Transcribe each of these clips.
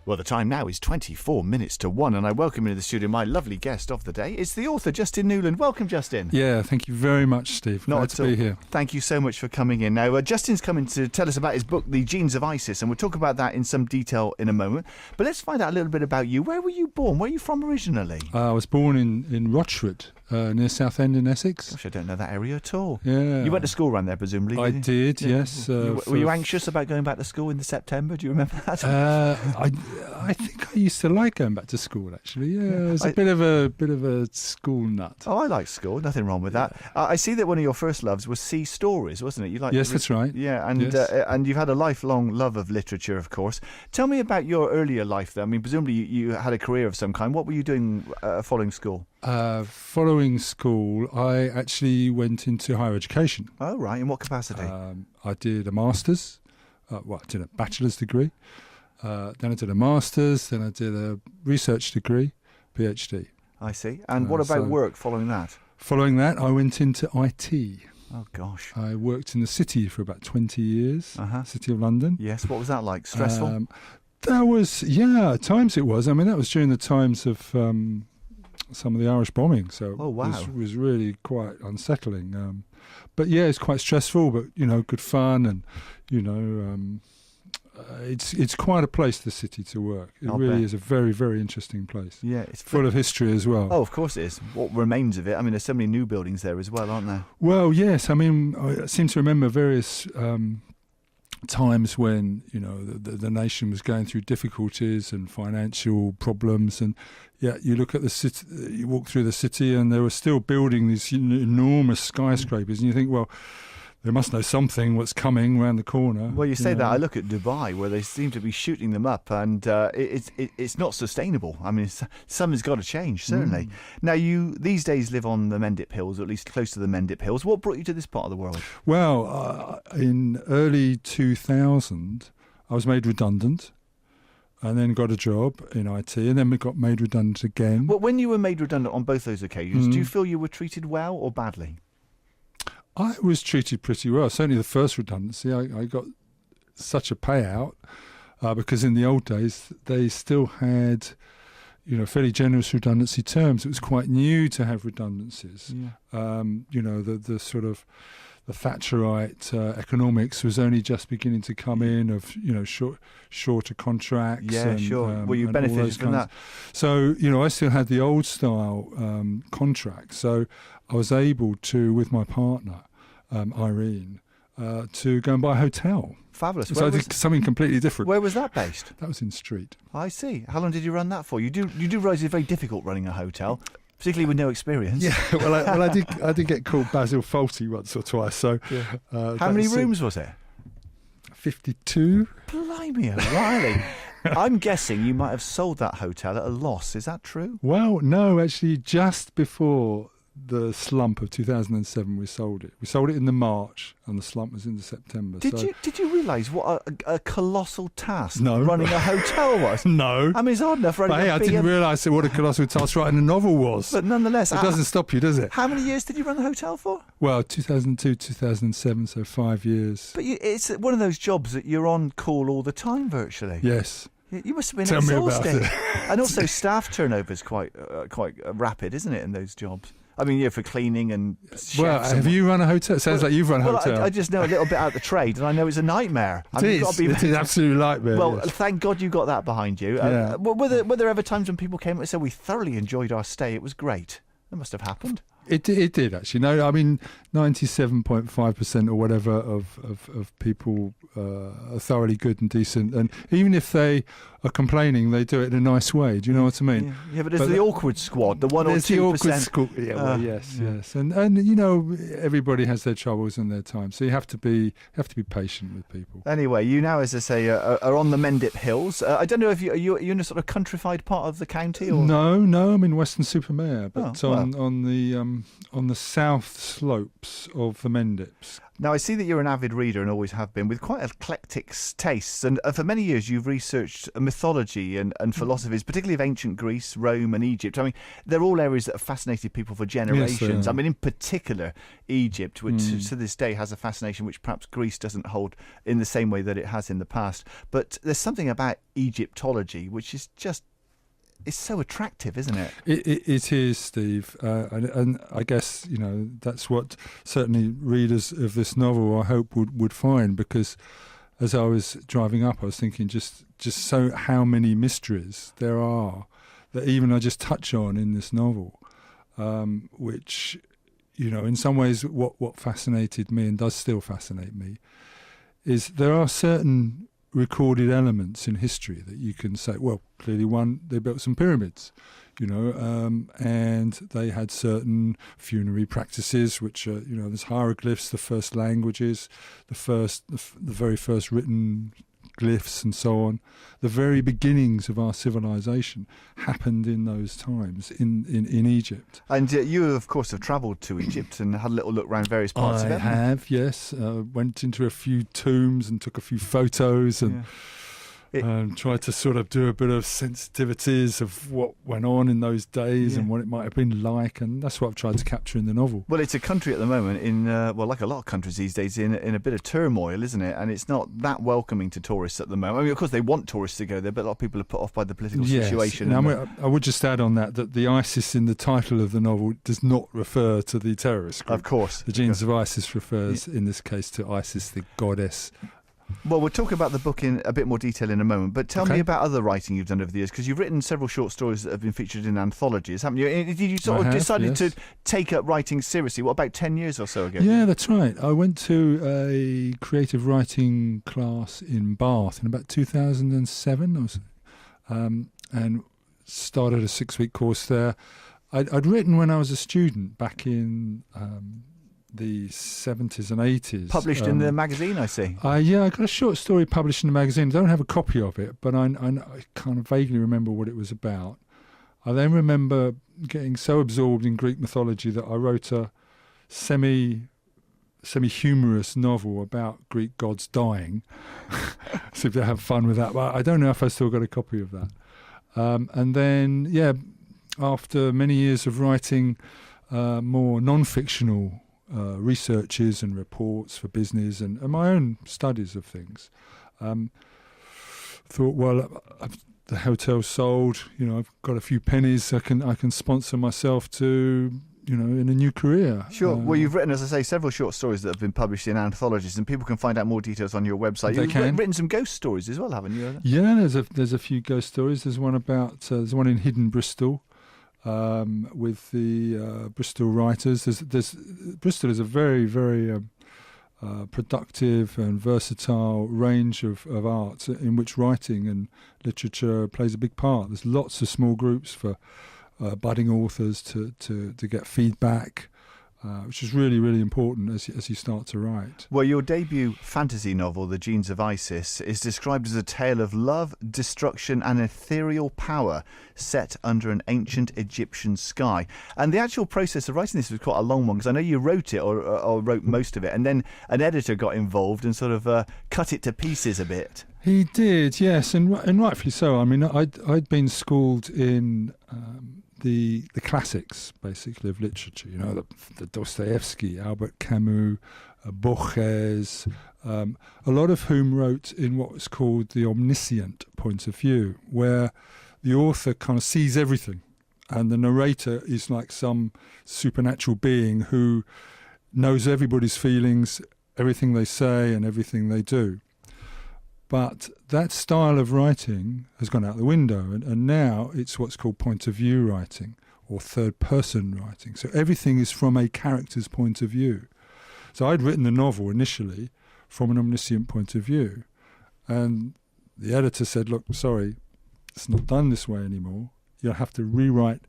Well, the time now is 24 minutes to 1, and I welcome into the studio my lovely guest of the day. It's the author, Justin Newland. Welcome, Justin. Yeah, thank you very much, Steve. Glad to be here. Thank you so much for coming in. Now, Justin's coming to tell us about his book, The Genes of ISIS, and we'll talk about that in some detail in a moment. But let's find out a little bit about you. Where were you born? Where are you from originally? I was born in Rochford, near Southend in Essex. Gosh, I don't know that area at all. Yeah. You went to school around there, presumably? I did, yes. Were you anxious about going back to school in September? Do you remember that? I think I used to like going back to school. Actually, yeah, I was a bit of a school nut. Oh, I like school. Nothing wrong with that. I see that one of your first loves was sea stories, wasn't it? You like? Yes, that's right. Yeah, and yes. And you've had a lifelong love of literature, of course. Tell me about your earlier life, though. I mean, presumably you had a career of some kind. What were you doing following school? Following school, I actually went into higher education. Oh, right. In what capacity? I did a master's. I did a bachelor's degree. Then I did a master's. Then I did a research degree, PhD. I see. And what about work following that? Following that, I went into IT. Oh, gosh. I worked in the city for about 20 years, City of London. Yes. What was that like? Stressful? That was, at times it was. I mean, that was during the times of some of the Irish bombing. So oh, wow. It was really quite unsettling. But yeah, it's quite stressful, but, good fun and, it's quite a place, the city, to work. It really is a very, very interesting place. Yeah, it's full of history as well. Oh, of course it is. What remains of it? I mean, there's so many new buildings there as well, aren't there? Well, yes. I mean, I seem to remember various times when the nation was going through difficulties and financial problems, and you look at the city, you walk through the city, and they were still building these enormous skyscrapers, and you think, well, they must know something what's coming around the corner. Well, you say that. I look at Dubai, where they seem to be shooting them up, and it's not sustainable. I mean, something's got to change, certainly. Now, you these days live on the Mendip Hills, or at least close to the Mendip Hills. What brought you to this part of the world? Well, in early 2000, I was made redundant, and then got a job in IT, and then we got made redundant again. Well, when you were made redundant on both those occasions, do you feel you were treated well or badly? I was treated pretty well. Certainly the first redundancy, I got such a payout because in the old days they still had, fairly generous redundancy terms. It was quite new to have redundancies. Yeah. The sort of the Thatcherite economics was only just beginning to come in of shorter contracts. Yeah, and, sure. Well, you benefited from that. So I still had the old style contract. So I was able to, with my partner Irene, to go and buy a hotel. Fabulous. So I did something completely different. Where was that based? That was in Street. I see. How long did you run that for? You do realise it's very difficult running a hotel, particularly with no experience. Yeah, well, I did get called Basil Faulty once or twice. So, how many rooms was it? 52. Blimey, O'Reilly. I'm guessing you might have sold that hotel at a loss. Is that true? Well, no, actually, just before the slump of 2007, we sold it. We sold it in the March, and the slump was in the September. Did you realise what a colossal task No. running a hotel was? No. I mean, it's hard enough running I didn't realise what a colossal task writing a novel was. But nonetheless... It doesn't stop you, does it? How many years did you run the hotel for? Well, 2002, 2007, so 5 years. But it's one of those jobs that you're on call all the time, virtually. Yes. You must have been Tell exhausted. me about it. And also staff turnover is quite rapid, isn't it, in those jobs? I mean, for cleaning and chefs. Well, have you run a hotel? Sounds like you've run a hotel. I just know a little bit out of the trade, and I know it's a nightmare. It is an absolute nightmare. Well, yes. Thank God you got that behind you. Yeah. Were there ever times when people came and said, we thoroughly enjoyed our stay, it was great? That must have happened. It did, actually. No, I mean, 97.5% or whatever of people are thoroughly good and decent. And even if they are complaining, they do it in a nice way. Do you know what I mean? Yeah, but there's the awkward squad, the 1 or 2%. There's the awkward squad. Yeah, well, yes. And everybody has their troubles and their time. So you have to be patient with people. Anyway, you now, as I say, are on the Mendip Hills. I don't know if you're in a sort of countrified part of the county? Or? No, I'm in Weston-super-Mare, but on the south slopes of the Mendips. Now, I see that you're an avid reader and always have been, with quite eclectic tastes. And for many years, you've researched mythology and philosophies, particularly of ancient Greece, Rome, and Egypt. I mean, they're all areas that have fascinated people for generations. Yes, I mean, in particular, Egypt, which to this day has a fascination which perhaps Greece doesn't hold in the same way that it has in the past. But there's something about Egyptology which is just, it's so attractive, isn't it? It is, Steve, and I guess that's what certainly readers of this novel, I hope, would find, because as I was driving up, I was thinking just so how many mysteries there are that even I just touch on in this novel, which in some ways what fascinated me and does still fascinate me is there are certain recorded elements in history that you can say, well, clearly they built some pyramids, and they had certain funerary practices, which are, there's hieroglyphs, the first languages, the very first written glyphs and so on. The very beginnings of our civilization happened in those times in Egypt. And you, of course, have travelled to Egypt and had a little look around various parts of it. I have, yes. Went into a few tombs and took a few photos and tried to sort of do a bit of sensitivities of what went on in those days and what it might have been like, and that's what I've tried to capture in the novel. Well, it's a country at the moment in, like a lot of countries these days, in a bit of turmoil, isn't it? And it's not that welcoming to tourists at the moment. I mean, of course, they want tourists to go there, but a lot of people are put off by the political situation. Now, I would just add on that the ISIS in the title of the novel does not refer to the terrorist group. Of course. The genes of ISIS refers, in this case, to Isis, the goddess. Well, we'll talk about the book in a bit more detail in a moment, but tell me about other writing you've done over the years, because you've written several short stories that have been featured in anthologies, haven't you? Did you decided to take up writing seriously, what, about 10 years or so ago? Yeah, that's right. I went to a creative writing class in Bath in about 2007, and started a 6-week course there. I'd written when I was a student back in the 70s and 80s. Published in the magazine, I see. Yeah, I got a short story published in the magazine. I don't have a copy of it, but I kind of vaguely remember what it was about. I then remember getting so absorbed in Greek mythology that I wrote a semi-humorous novel about Greek gods dying. See if they have fun with that. But I don't know if I still got a copy of that. And then, after many years of writing more non-fictional researches and reports for business and my own studies of things, thought, well, the hotel's sold, I've got a few pennies, I can sponsor myself to, in a new career. Sure. Well, you've written, as I say, several short stories that have been published in anthologies, and people can find out more details on your website. You've written some ghost stories as well, haven't you? Yeah, there's a few ghost stories. There's one there's one in hidden Bristol, with the Bristol writers. Bristol is a very, very productive and versatile range of arts in which writing and literature plays a big part. There's lots of small groups for budding authors to get feedback, which is really, really important as you start to write. Well, your debut fantasy novel, The Genes of Isis, is described as a tale of love, destruction and ethereal power set under an ancient Egyptian sky. And the actual process of writing this was quite a long one, because I know you wrote it or wrote most of it, and then an editor got involved and sort of cut it to pieces a bit. He did, yes, and rightfully so. I mean, I'd been schooled in the classics, basically, of literature, the Dostoevsky, Albert Camus, Borges, a lot of whom wrote in what was called the omniscient point of view, where the author kind of sees everything, and the narrator is like some supernatural being who knows everybody's feelings, everything they say and everything they do. But that style of writing has gone out the window, and now it's what's called point of view writing or third person writing. So everything is from a character's point of view. So I'd written the novel initially from an omniscient point of view, and the editor said, look, sorry, it's not done this way anymore. You'll have to rewrite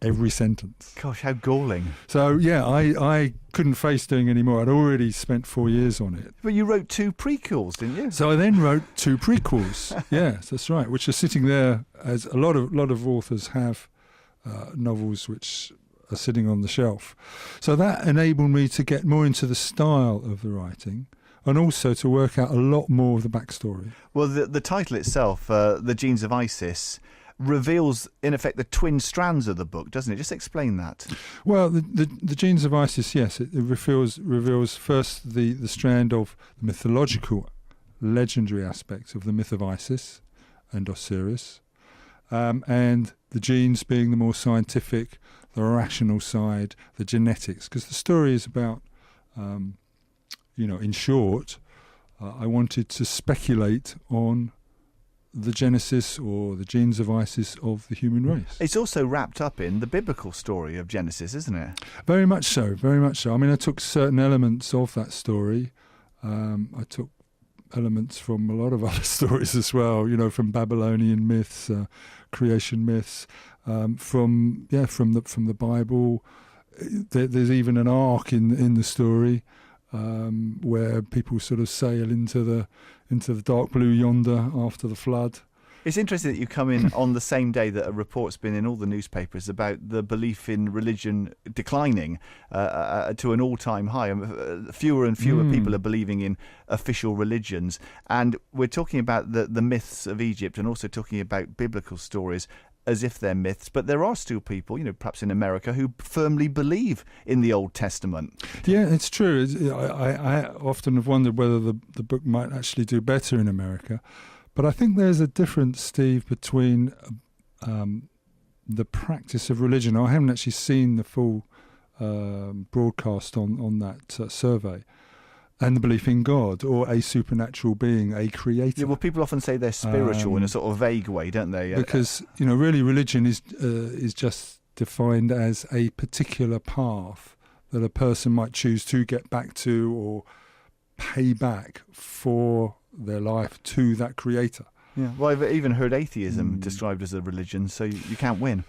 every sentence. Gosh, how galling. So, yeah, I couldn't face doing any more. I'd already spent 4 years on it. But you wrote 2 prequels, didn't you? So I then wrote 2 prequels. Yes, that's right, which are sitting there, as a lot of authors have novels which are sitting on the shelf. So that enabled me to get more into the style of the writing and also to work out a lot more of the backstory. Well, the title itself, The Genes of Isis, reveals, in effect, the twin strands of the book, doesn't it? Just explain that. Well, the Genes of Isis, yes, it reveals first the strand of the mythological, legendary aspects of the myth of Isis and Osiris, and the genes being the more scientific, the rational side, the genetics, because the story is about, in short, I wanted to speculate on the genesis or the genes of Isis of the human race. It's also wrapped up in the biblical story of Genesis, isn't it? Very much so, very much so. I mean, I took certain elements of that story. I took elements from a lot of other stories as well, from Babylonian myths, creation myths, from the Bible. There's even an ark in the story where people sort of sail into the dark blue yonder after the flood. It's interesting that you come in on the same day that a report's been in all the newspapers about the belief in religion declining to an all-time high. Fewer and fewer people are believing in official religions. And we're talking about the myths of Egypt and also talking about biblical stories as if they're myths, but there are still people, perhaps in America, who firmly believe in the Old Testament. Yeah, it's true. I often have wondered whether the book might actually do better in America. But I think there's a difference, Steve, between the practice of religion. I haven't actually seen the full broadcast on that survey. And the belief in God or a supernatural being, a creator. Yeah, well, people often say they're spiritual in a sort of vague way, don't they? Because really, religion is just defined as a particular path that a person might choose to get back to or pay back for their life to that creator. Yeah. Well, I've even heard atheism described as a religion, so you can't win.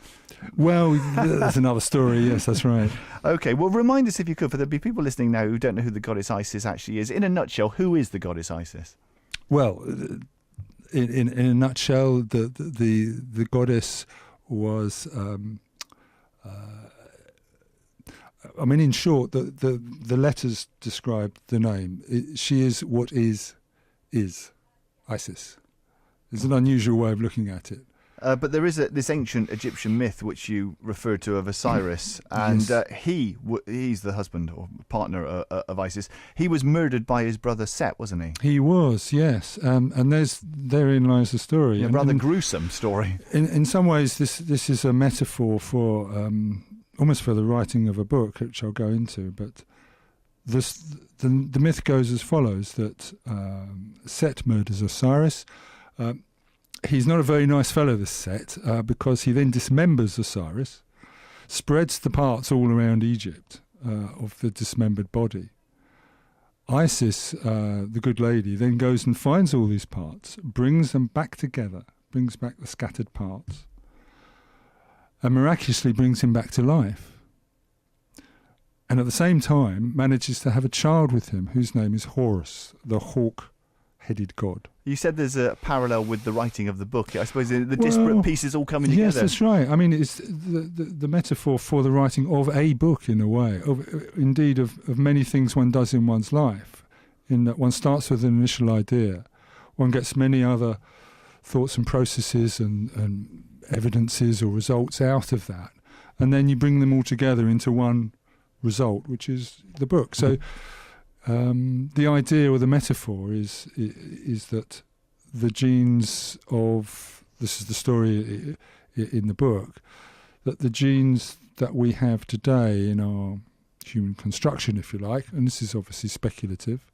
Well, that's another story. Yes, that's right. Okay, well, remind us, if you could, for there'll be people listening now who don't know who the goddess Isis actually is. In a nutshell, who is the goddess Isis? Well, in a nutshell, the goddess was. In short, the letters describe the name. She is what is Isis. It's an unusual way of looking at it. But there is this ancient Egyptian myth which you referred to of Osiris, and Yes. he's the husband or partner of Isis. He was murdered by his brother Set, wasn't he? He was, yes, and therein lies the story. A rather gruesome story. In some ways, this is a metaphor for almost for the writing of a book, which I'll go into. But the myth goes as follows: that Set murders Osiris. He's not a very nice fellow, this Set, because he then dismembers Osiris, spreads the parts all around Egypt of the dismembered body. Isis, the good lady, then goes and finds all these parts, brings them back together, brings back the scattered parts, and miraculously brings him back to life. And at the same time manages to have a child with him, whose name is Horus, the hawk-headed god. You said there's a parallel with the writing of the book. I suppose the disparate pieces all coming together. Yes, that's right. I mean, it's the metaphor for the writing of a book, in a way, indeed of many things one does in one's life, in that one starts with an initial idea, one gets many other thoughts and processes and evidences or results out of that, and then you bring them all together into one result, which is the book. So the idea or the metaphor is that the genes of, this is the story in the book, that the genes that we have today in our human construction, if you like, and this is obviously speculative,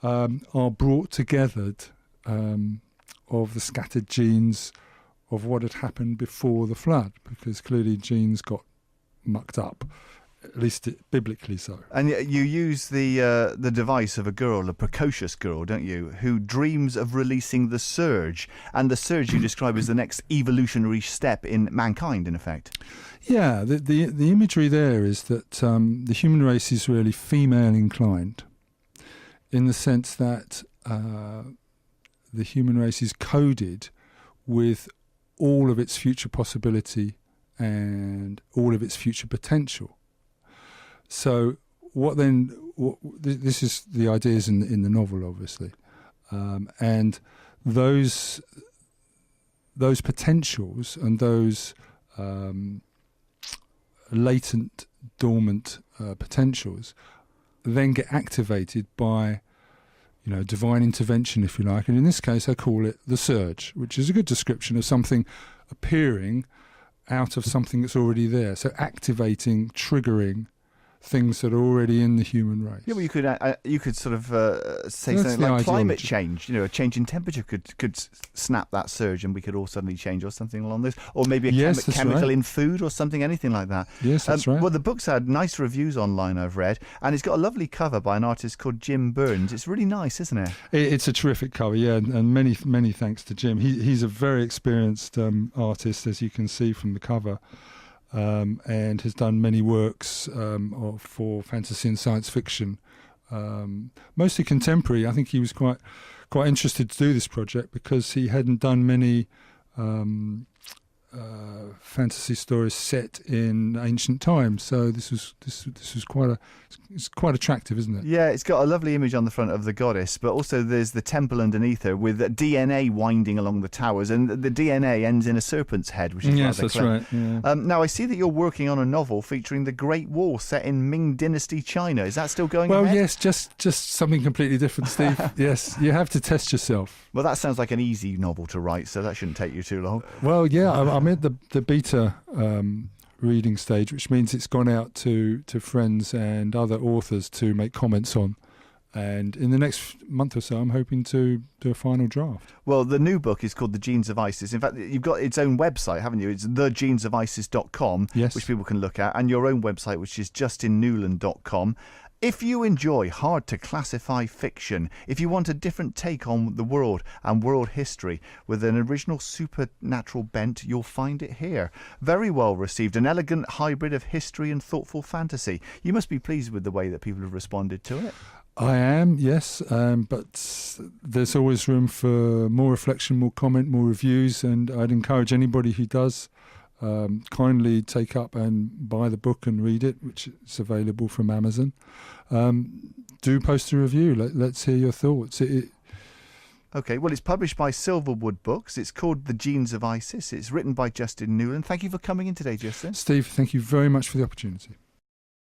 are brought together of the scattered genes of what had happened before the flood, because clearly genes got mucked up. At least biblically so. And you use the device of a girl, a precocious girl, don't you, who dreams of releasing the surge. And the surge you describe as the next evolutionary step in mankind, in effect. Yeah, the imagery there is that the human race is really female inclined, in the sense that the human race is coded with all of its future possibility and all of its future potential. So this is the ideas in the novel, obviously, and those potentials and those latent, dormant potentials then get activated by, divine intervention, if you like. And in this case, I call it the surge, which is a good description of something appearing out of something that's already there. So activating, triggering things that are already in the human race. Yeah, well, you could sort of say That's something the like climate ideology. change. A change in temperature could snap that surge, and we could all suddenly change, or something along this, or maybe a Yes, that's chemical right. in food or something, anything like that. Yes, that's right. Well, the book's had nice reviews online, I've read, and it's got a lovely cover by an artist called Jim Burns. It's really nice, isn't it? It's a terrific cover, yeah, and many thanks to Jim. He's a very experienced artist, as you can see from the cover, and has done many works for fantasy and science fiction, mostly contemporary. I think he was quite interested to do this project because he hadn't done many fantasy stories set in ancient times. So this was quite attractive, isn't it? Yeah, it's got a lovely image on the front of the goddess, but also there's the temple underneath her with DNA winding along the towers, and the DNA ends in a serpent's head, which is Yes, rather that's clever. right. Yeah. Now, I see that you're working on a novel featuring the Great Wall set in Ming Dynasty China. Is that still going Well, ahead? yes, just something completely different, Steve. Yes, you have to test yourself. Well, that sounds like an easy novel to write, so that shouldn't take you too long. Well, yeah, I'm at the beta reading stage, which means it's gone out to friends and other authors to make comments on. And in the next month or so, I'm hoping to do a final draft. Well, the new book is called The Genes of Isis. In fact, you've got its own website, haven't you? It's thegenesofisis.com, Yes. which people can look at, and your own website, which is justinnewland.com. If you enjoy hard-to-classify fiction, if you want a different take on the world and world history with an original supernatural bent, you'll find it here. Very well received, an elegant hybrid of history and thoughtful fantasy. You must be pleased with the way that people have responded to it. I am, yes, but there's always room for more reflection, more comment, more reviews, and I'd encourage anybody who does kindly take up and buy the book and read it, which is available from Amazon. Do post a review. Let's hear your thoughts. Okay, well, it's published by Silverwood Books. It's called The Genes of Isis. It's written by Justin Newland. Thank you for coming in today, Justin. Steve, thank you very much for the opportunity.